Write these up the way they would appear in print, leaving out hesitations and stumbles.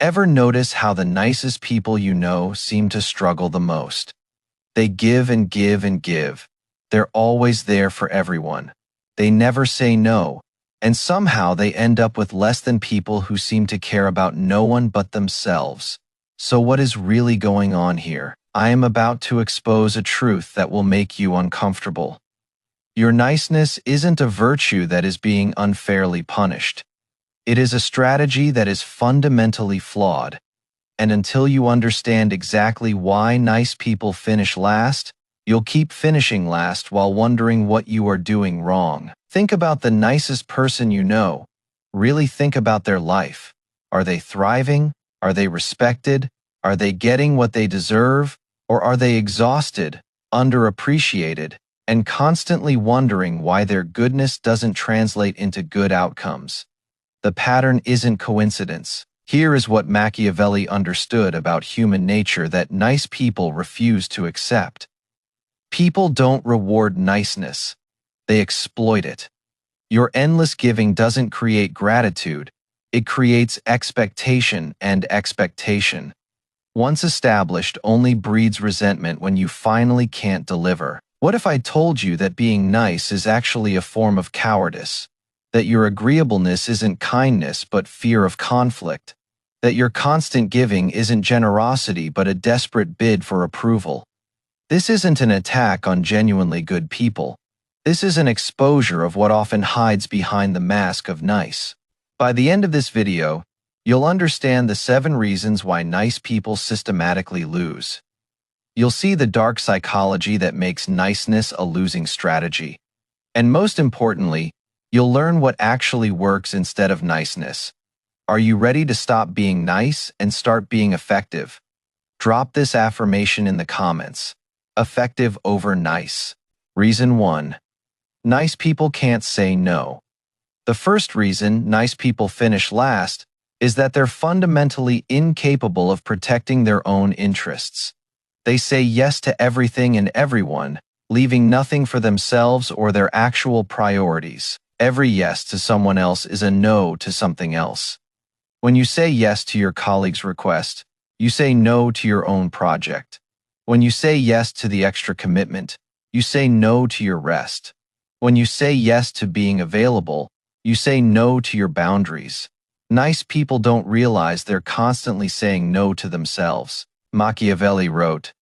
Ever notice how the nicest people you know seem to struggle the most? They give and give and give. They're always there for everyone. They never say no, and somehow they end up with less than people who seem to care about no one but themselves. So what is really going on here? I am about to expose a truth that will make you uncomfortable. Your niceness isn't a virtue that is being unfairly punished. It is a strategy that is fundamentally flawed. And until you understand exactly why nice people finish last, you'll keep finishing last while wondering what you are doing wrong. Think about the nicest person you know. Really think about their life. Are they thriving? Are they respected? Are they getting what they deserve? Or are they exhausted, underappreciated, and constantly wondering why their goodness doesn't translate into good outcomes? The pattern isn't coincidence. Here is what Machiavelli understood about human nature that nice people refuse to accept. People don't reward niceness. They exploit it. Your endless giving doesn't create gratitude. It creates expectation, and expectation, once established, only breeds resentment when you finally can't deliver. What if I told you that being nice is actually a form of cowardice? That your agreeableness isn't kindness but fear of conflict? That your constant giving isn't generosity but a desperate bid for approval? This isn't an attack on genuinely good people. This is an exposure of what often hides behind the mask of nice. By the end of this video, you'll understand the 7 reasons why nice people systematically lose. You'll see the dark psychology that makes niceness a losing strategy. And most importantly, you'll learn what actually works instead of niceness. Are you ready to stop being nice and start being effective? Drop this affirmation in the comments. Effective over nice. Reason 1. Nice people can't say no. The first reason nice people finish last is that they're fundamentally incapable of protecting their own interests. They say yes to everything and everyone, leaving nothing for themselves or their actual priorities. Every yes to someone else is a no to something else. When you say yes to your colleague's request, you say no to your own project. When you say yes to the extra commitment, you say no to your rest. When you say yes to being available, you say no to your boundaries. Nice people don't realize they're constantly saying no to themselves. Machiavelli wrote,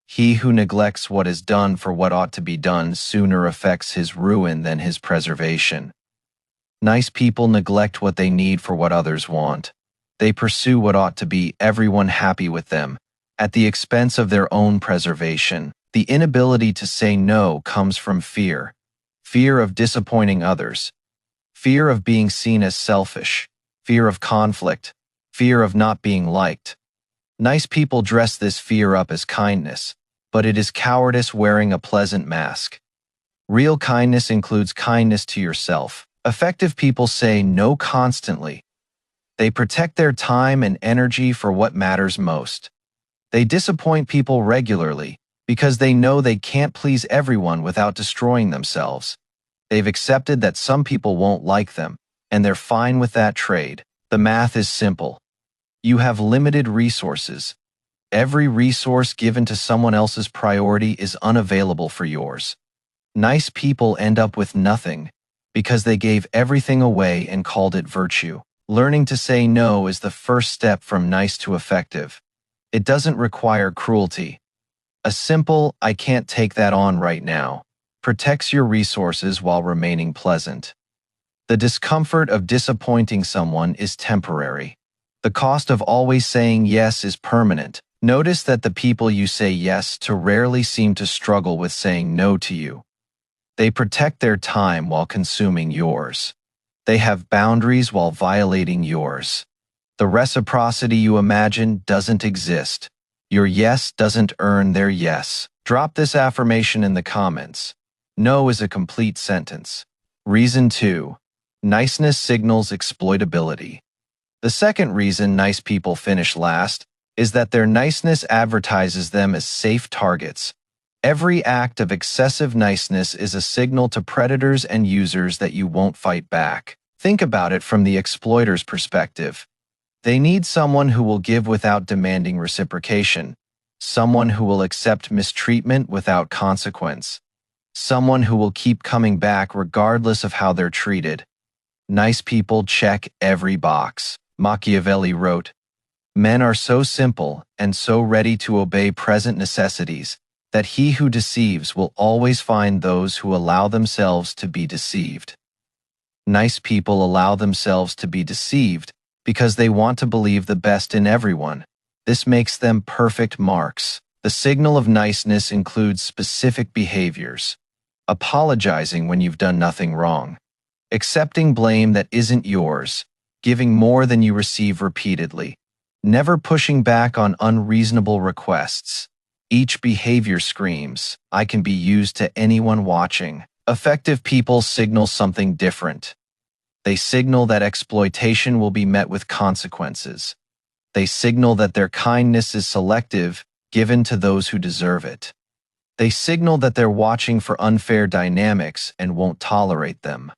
"He who neglects what is done for what ought to be done sooner affects his ruin than his preservation." Nice people neglect what they need for what others want. They pursue what ought to be everyone happy with them, at the expense of their own preservation. The inability to say no comes from fear. Fear of disappointing others. Fear of being seen as selfish. Fear of conflict. Fear of not being liked. Nice people dress this fear up as kindness, but it is cowardice wearing a pleasant mask. Real kindness includes kindness to yourself. Effective people say no constantly. They protect their time and energy for what matters most. They disappoint people regularly because they know they can't please everyone without destroying themselves. They've accepted that some people won't like them, and they're fine with that trade. The math is simple. You have limited resources. Every resource given to someone else's priority is unavailable for yours. Nice people end up with nothing because they gave everything away and called it virtue. Learning to say no is the first step from nice to effective. It doesn't require cruelty. A simple, "I can't take that on right now," protects your resources while remaining pleasant. The discomfort of disappointing someone is temporary. The cost of always saying yes is permanent. Notice that the people you say yes to rarely seem to struggle with saying no to you. They protect their time while consuming yours. They have boundaries while violating yours. The reciprocity you imagine doesn't exist. Your yes doesn't earn their yes. Drop this affirmation in the comments. No is a complete sentence. Reason 2. Niceness signals exploitability. The second reason nice people finish last is that their niceness advertises them as safe targets. Every act of excessive niceness is a signal to predators and users that you won't fight back. Think about it from the exploiter's perspective. They need someone who will give without demanding reciprocation, someone who will accept mistreatment without consequence, someone who will keep coming back regardless of how they're treated. Nice people check every box. Machiavelli wrote, "Men are so simple and so ready to obey present necessities that he who deceives will always find those who allow themselves to be deceived." Nice people allow themselves to be deceived because they want to believe the best in everyone. This makes them perfect marks. The signal of niceness includes specific behaviors: apologizing when you've done nothing wrong, accepting blame that isn't yours, giving more than you receive repeatedly, never pushing back on unreasonable requests. Each behavior screams, "I can be used to anyone watching." Effective people signal something different. They signal that exploitation will be met with consequences. They signal that their kindness is selective, given to those who deserve it. They signal that they're watching for unfair dynamics and won't tolerate them.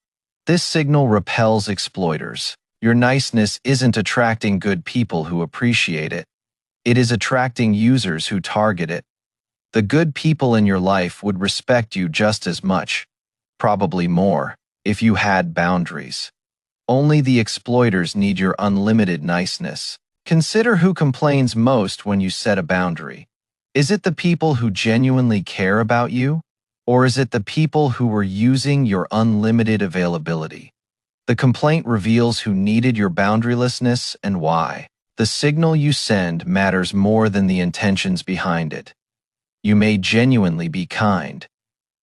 This signal repels exploiters. Your niceness isn't attracting good people who appreciate it. It is attracting users who target it. The good people in your life would respect you just as much, probably more, if you had boundaries. Only the exploiters need your unlimited niceness. Consider who complains most when you set a boundary. Is it the people who genuinely care about you? Or is it the people who were using your unlimited availability? The complaint reveals who needed your boundarylessness and why. The signal you send matters more than the intentions behind it. You may genuinely be kind,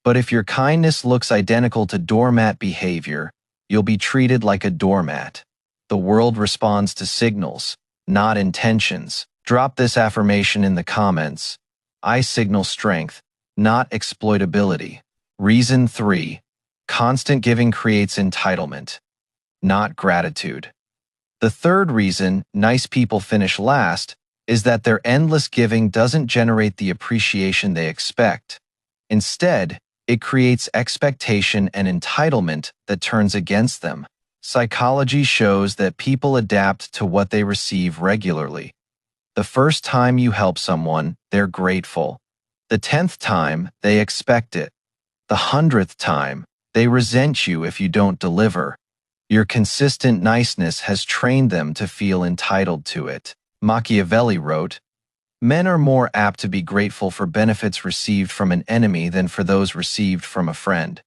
but if your kindness looks identical to doormat behavior, you'll be treated like a doormat. The world responds to signals, not intentions. Drop this affirmation in the comments. I signal strength, not exploitability. Reason 3. Constant giving creates entitlement, not gratitude. The third reason nice people finish last is that their endless giving doesn't generate the appreciation they expect. Instead, it creates expectation and entitlement that turns against them. Psychology shows that people adapt to what they receive regularly. The first time you help someone, they're grateful. The 10th time, they expect it. The 100th time, they resent you if you don't deliver. Your consistent niceness has trained them to feel entitled to it. Machiavelli wrote, "Men are more apt to be grateful for benefits received from an enemy than for those received from a friend."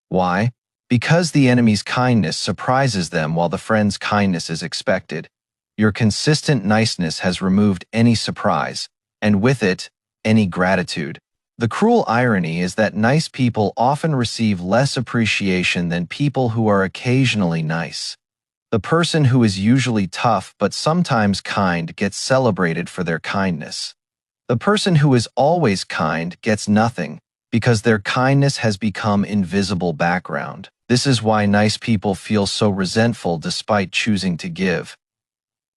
Why? Because the enemy's kindness surprises them while the friend's kindness is expected. Your consistent niceness has removed any surprise, and with it, any gratitude. The cruel irony is that nice people often receive less appreciation than people who are occasionally nice. The person who is usually tough but sometimes kind gets celebrated for their kindness. The person who is always kind gets nothing because their kindness has become invisible background. This is why nice people feel so resentful despite choosing to give.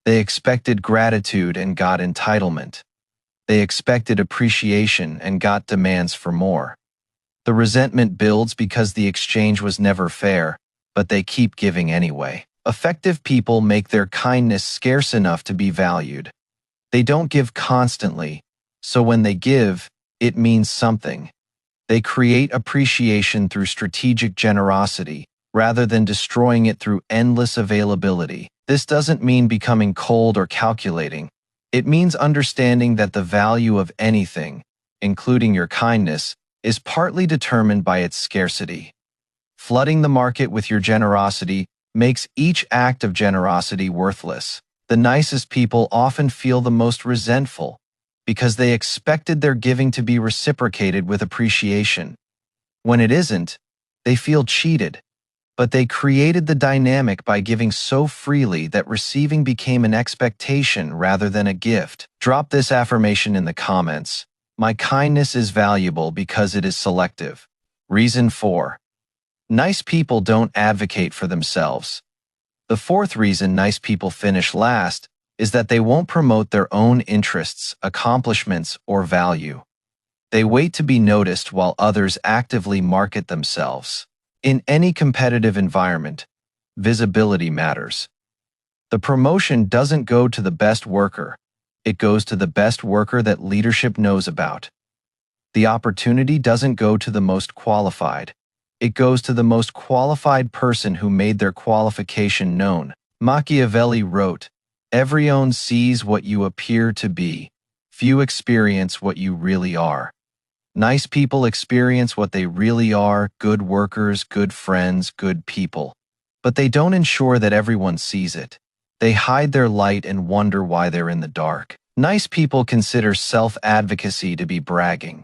They expected gratitude and got entitlement. They expected appreciation and got demands for more. The resentment builds because the exchange was never fair, but they keep giving anyway. Effective people make their kindness scarce enough to be valued. They don't give constantly, so when they give, it means something. They create appreciation through strategic generosity, rather than destroying it through endless availability. This doesn't mean becoming cold or calculating. It means understanding that the value of anything, including your kindness, is partly determined by its scarcity. Flooding the market with your generosity makes each act of generosity worthless. The nicest people often feel the most resentful because they expected their giving to be reciprocated with appreciation. When it isn't, they feel cheated, but they created the dynamic by giving so freely that receiving became an expectation rather than a gift. Drop this affirmation in the comments. My kindness is valuable because it is selective. Reason 4. Nice people don't advocate for themselves. The fourth reason nice people finish last is that they won't promote their own interests, accomplishments, or value. They wait to be noticed while others actively market themselves. In any competitive environment, visibility matters. The promotion doesn't go to the best worker. It goes to the best worker that leadership knows about. The opportunity doesn't go to the most qualified. It goes to the most qualified person who made their qualification known. Machiavelli wrote, "Everyone sees what you appear to be. Few experience what you really are." Nice people experience what they really are: good workers, good friends, good people. But they don't ensure that everyone sees it. They hide their light and wonder why they're in the dark. Nice people consider self-advocacy to be bragging.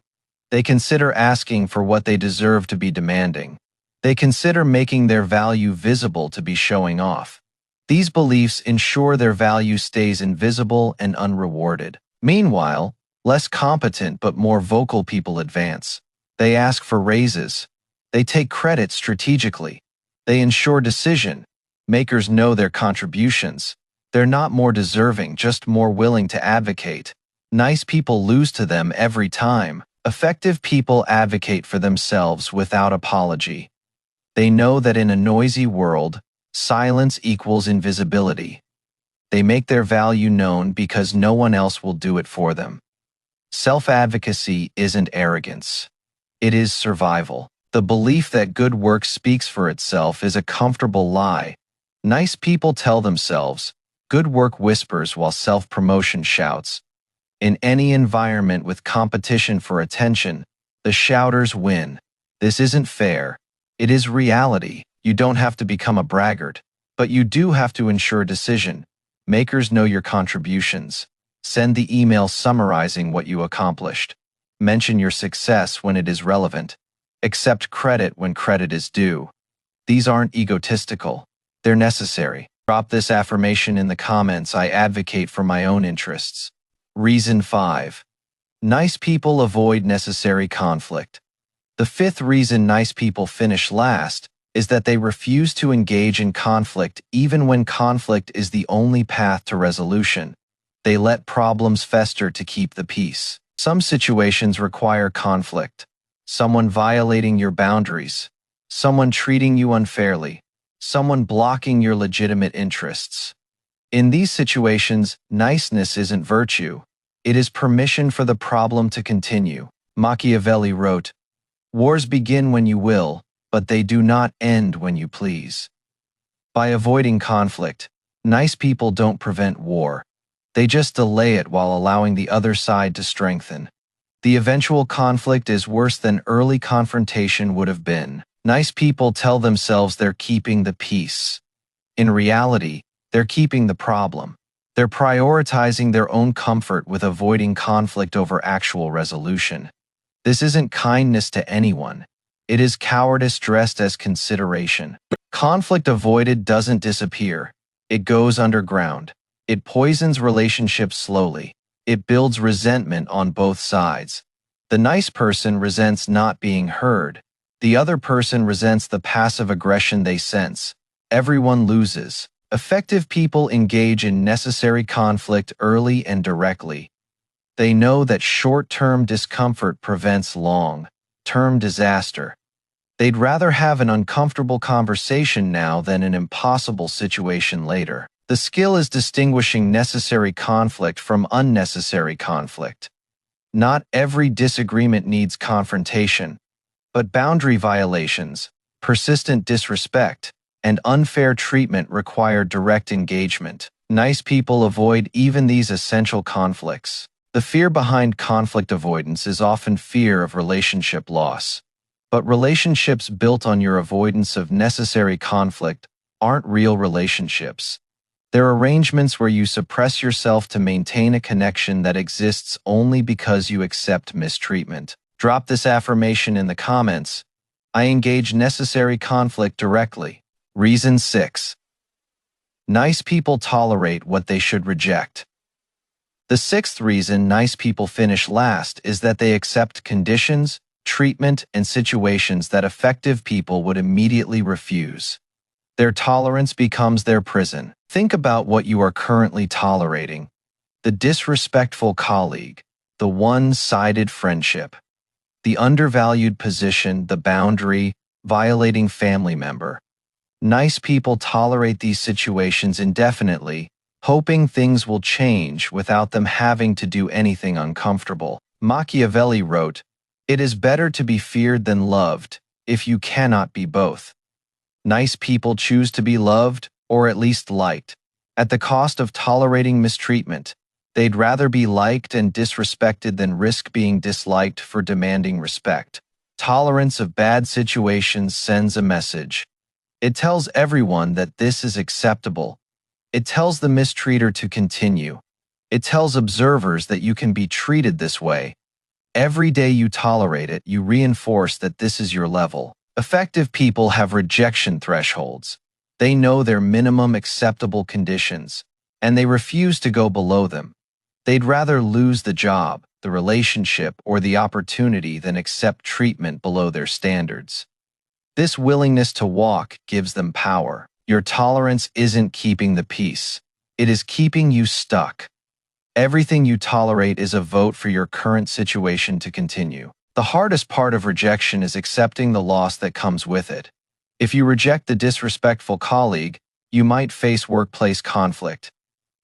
They consider asking for what they deserve to be demanding. They consider making their value visible to be showing off. These beliefs ensure their value stays invisible and unrewarded. Meanwhile, less competent but more vocal people advance. They ask for raises. They take credit strategically. They ensure decision. Makers know their contributions. They're not more deserving, just more willing to advocate. Nice people lose to them every time. Effective people advocate for themselves without apology. They know that in a noisy world, silence equals invisibility. They make their value known because no one else will do it for them. Self-advocacy isn't arrogance. It is survival. The belief that good work speaks for itself is a comfortable lie. Nice people tell themselves, good work whispers while self-promotion shouts. In any environment with competition for attention, the shouters win. This isn't fair. It is reality. You don't have to become a braggart, but you do have to ensure decision. Makers know your contributions. Send the email summarizing what you accomplished. Mention your success when it is relevant. Accept credit when credit is due. These aren't egotistical. They're necessary. Drop this affirmation in the comments. I advocate for my own interests. Reason 5. Nice people avoid necessary conflict. The fifth reason nice people finish last is that they refuse to engage in conflict even when conflict is the only path to resolution. They let problems fester to keep the peace. Some situations require conflict. Someone violating your boundaries. Someone treating you unfairly. Someone blocking your legitimate interests. In these situations, niceness isn't virtue. It is permission for the problem to continue. Machiavelli wrote, "Wars begin when you will, but they do not end when you please." By avoiding conflict, nice people don't prevent war. They just delay it while allowing the other side to strengthen. The eventual conflict is worse than early confrontation would have been. Nice people tell themselves they're keeping the peace. In reality, they're keeping the problem. They're prioritizing their own comfort with avoiding conflict over actual resolution. This isn't kindness to anyone. It is cowardice dressed as consideration. Conflict avoided doesn't disappear. It goes underground. It poisons relationships slowly. It builds resentment on both sides. The nice person resents not being heard. The other person resents the passive aggression they sense. Everyone loses. Effective people engage in necessary conflict early and directly. They know that short-term discomfort prevents long-term disaster. They'd rather have an uncomfortable conversation now than an impossible situation later. The skill is distinguishing necessary conflict from unnecessary conflict. Not every disagreement needs confrontation, but boundary violations, persistent disrespect, and unfair treatment require direct engagement. Nice people avoid even these essential conflicts. The fear behind conflict avoidance is often fear of relationship loss. But relationships built on your avoidance of necessary conflict aren't real relationships. They're arrangements where you suppress yourself to maintain a connection that exists only because you accept mistreatment. Drop this affirmation in the comments. I engage necessary conflict directly. Reason 6. Nice people tolerate what they should reject. The sixth reason nice people finish last is that they accept conditions, treatment, and situations that effective people would immediately refuse. Their tolerance becomes their prison. Think about what you are currently tolerating: the disrespectful colleague, the one-sided friendship, the undervalued position, the boundary violating family member. Nice people tolerate these situations indefinitely, hoping things will change without them having to do anything uncomfortable. Machiavelli wrote, "It is better to be feared than loved, if you cannot be both." Nice people choose to be loved, or at least liked, at the cost of tolerating mistreatment. They'd rather be liked and disrespected than risk being disliked for demanding respect. Tolerance of bad situations sends a message. It tells everyone that this is acceptable. It tells the mistreater to continue. It tells observers that you can be treated this way. Every day you tolerate it, you reinforce that this is your level. Effective people have rejection thresholds. They know their minimum acceptable conditions, and they refuse to go below them. They'd rather lose the job, the relationship, or the opportunity than accept treatment below their standards. This willingness to walk gives them power. Your tolerance isn't keeping the peace. It is keeping you stuck. Everything you tolerate is a vote for your current situation to continue. The hardest part of rejection is accepting the loss that comes with it. If you reject the disrespectful colleague, you might face workplace conflict.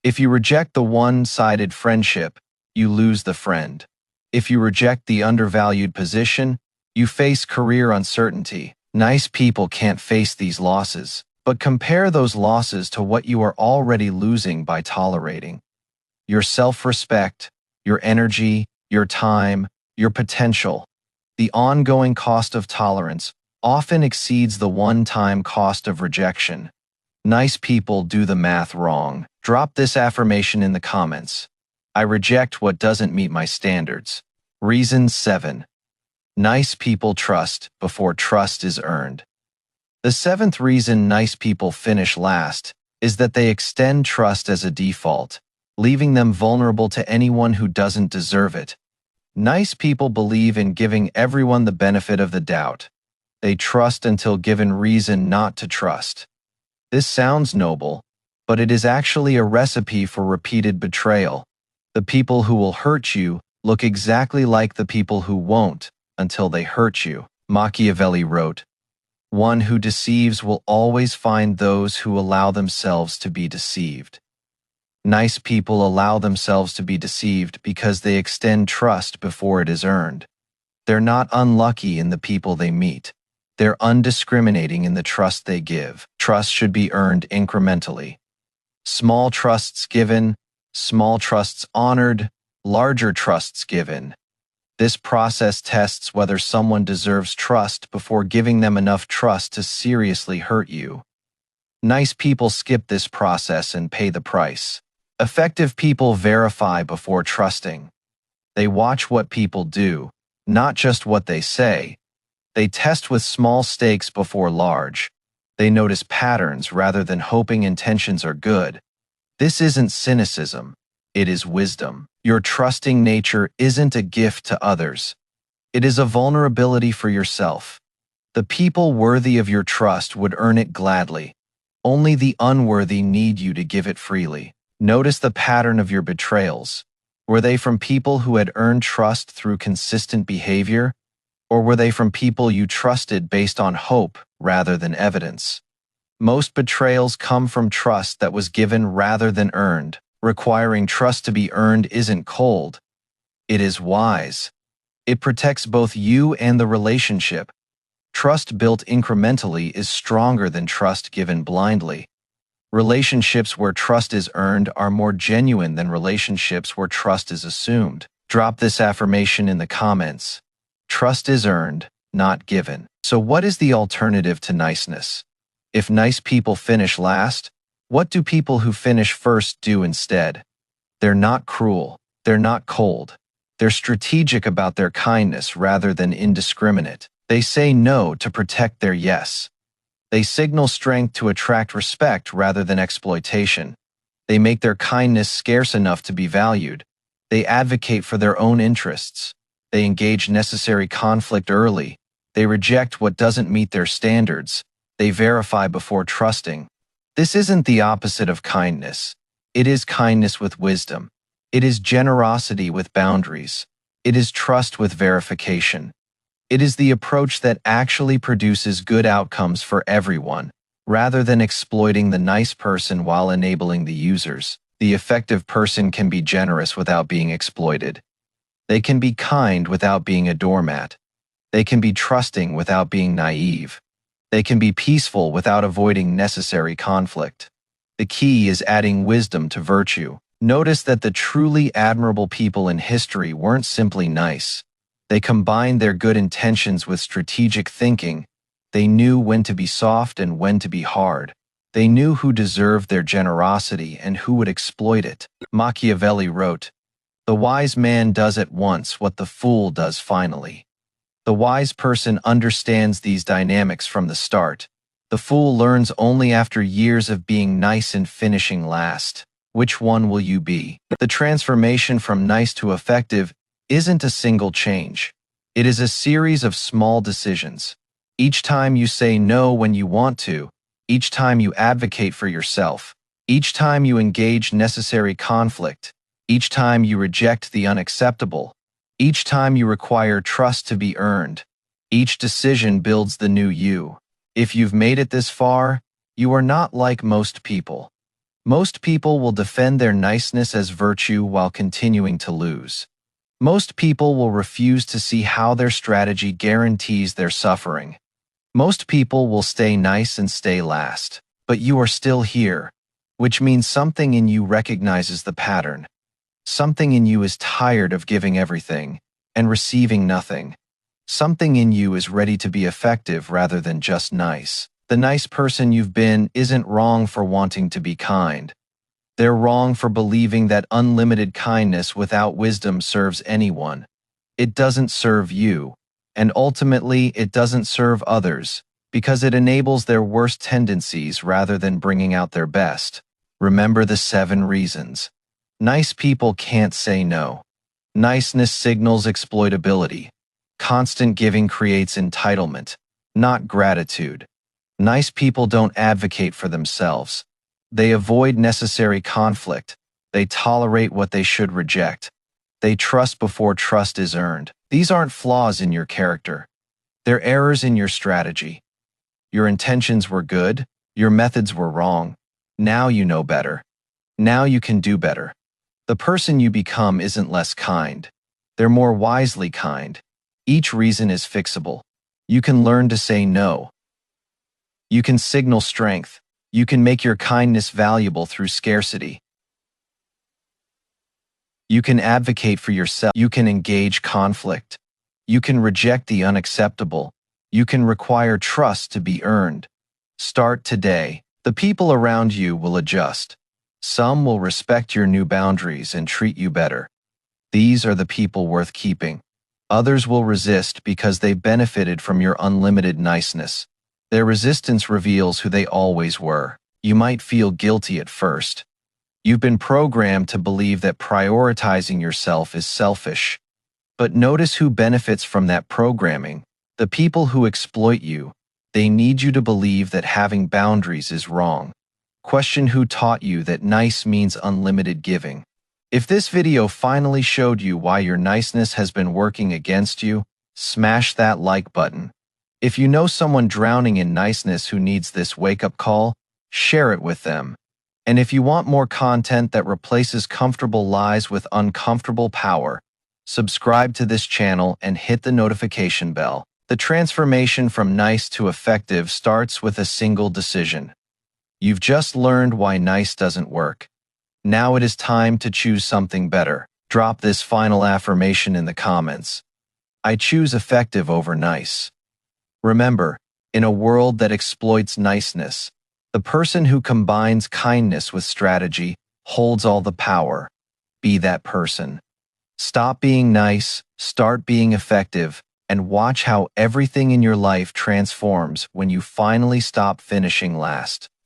If you reject the one-sided friendship, you lose the friend. If you reject the undervalued position, you face career uncertainty. Nice people can't face these losses, but compare those losses to what you are already losing by tolerating. Your self-respect, your energy, your time, your potential. The ongoing cost of tolerance often exceeds the one-time cost of rejection. Nice people do the math wrong. Drop this affirmation in the comments. I reject what doesn't meet my standards. Reason 7. Nice people trust before trust is earned. The seventh reason nice people finish last is that they extend trust as a default, leaving them vulnerable to anyone who doesn't deserve it. Nice people believe in giving everyone the benefit of the doubt. They trust until given reason not to trust. This sounds noble, but it is actually a recipe for repeated betrayal. The people who will hurt you look exactly like the people who won't until they hurt you. Machiavelli wrote, "One who deceives will always find those who allow themselves to be deceived." Nice people allow themselves to be deceived because they extend trust before it is earned. They're not unlucky in the people they meet. They're undiscriminating in the trust they give. Trust should be earned incrementally. Small trusts given, small trusts honored, larger trusts given. This process tests whether someone deserves trust before giving them enough trust to seriously hurt you. Nice people skip this process and pay the price. Effective people verify before trusting. They watch what people do, not just what they say. They test with small stakes before large. They notice patterns rather than hoping intentions are good. This isn't cynicism. It is wisdom. Your trusting nature isn't a gift to others. It is a vulnerability for yourself. The people worthy of your trust would earn it gladly. Only the unworthy need you to give it freely. Notice the pattern of your betrayals. Were they from people who had earned trust through consistent behavior? Or were they from people you trusted based on hope rather than evidence? Most betrayals come from trust that was given rather than earned. Requiring trust to be earned isn't cold. It is wise. It protects both you and the relationship. Trust built incrementally is stronger than trust given blindly. Relationships where trust is earned are more genuine than relationships where trust is assumed. Drop this affirmation in the comments. Trust is earned, not given. So what is the alternative to niceness? If nice people finish last, what do people who finish first do instead? They're not cruel. They're not cold. They're strategic about their kindness rather than indiscriminate. They say no to protect their yes. They signal strength to attract respect rather than exploitation. They make their kindness scarce enough to be valued. They advocate for their own interests. They engage necessary conflict early. They reject what doesn't meet their standards. They verify before trusting. This isn't the opposite of kindness. It is kindness with wisdom. It is generosity with boundaries. It is trust with verification. It is the approach that actually produces good outcomes for everyone. Rather than exploiting the nice person while enabling the users, the effective person can be generous without being exploited. They can be kind without being a doormat. They can be trusting without being naive. They can be peaceful without avoiding necessary conflict. The key is adding wisdom to virtue. Notice that the truly admirable people in history weren't simply nice. They combined their good intentions with strategic thinking. They knew when to be soft and when to be hard. They knew who deserved their generosity and who would exploit it. Machiavelli wrote, "The wise man does at once what the fool does finally." The wise person understands these dynamics from the start. The fool learns only after years of being nice and finishing last. Which one will you be? The transformation from nice to effective isn't a single change. It is a series of small decisions. Each time you say no when you want to, each time you advocate for yourself, each time you engage necessary conflict, each time you reject the unacceptable, each time you require trust to be earned, each decision builds the new you. If you've made it this far, you are not like most people. Most people will defend their niceness as virtue while continuing to lose. Most people will refuse to see how their strategy guarantees their suffering. Most people will stay nice and stay last. But you are still here, which means something in you recognizes the pattern. Something in you is tired of giving everything and receiving nothing. Something in you is ready to be effective rather than just nice. The nice person you've been isn't wrong for wanting to be kind. They're wrong for believing that unlimited kindness without wisdom serves anyone. It doesn't serve you, and ultimately it doesn't serve others, because it enables their worst tendencies rather than bringing out their best. Remember the 7 reasons. Nice people can't say no. Niceness signals exploitability. Constant giving creates entitlement, not gratitude. Nice people don't advocate for themselves. They avoid necessary conflict. They tolerate what they should reject. They trust before trust is earned. These aren't flaws in your character. They're errors in your strategy. Your intentions were good. Your methods were wrong. Now you know better. Now you can do better. The person you become isn't less kind. They're more wisely kind. Each reason is fixable. You can learn to say no. You can signal strength. You can make your kindness valuable through scarcity. You can advocate for yourself. You can engage conflict. You can reject the unacceptable. You can require trust to be earned. Start today. The people around you will adjust. Some will respect your new boundaries and treat you better. These are the people worth keeping. Others will resist because they benefited from your unlimited niceness. Their resistance reveals who they always were. You might feel guilty at first. You've been programmed to believe that prioritizing yourself is selfish. But notice who benefits from that programming. The people who exploit you. They need you to believe that having boundaries is wrong. Question who taught you that nice means unlimited giving. If this video finally showed you why your niceness has been working against you, smash that like button. If you know someone drowning in niceness who needs this wake-up call, share it with them. And if you want more content that replaces comfortable lies with uncomfortable power, subscribe to this channel and hit the notification bell. The transformation from nice to effective starts with a single decision. You've just learned why nice doesn't work. Now it is time to choose something better. Drop this final affirmation in the comments. I choose effective over nice. Remember, in a world that exploits niceness, the person who combines kindness with strategy holds all the power. Be that person. Stop being nice, start being effective, and watch how everything in your life transforms when you finally stop finishing last.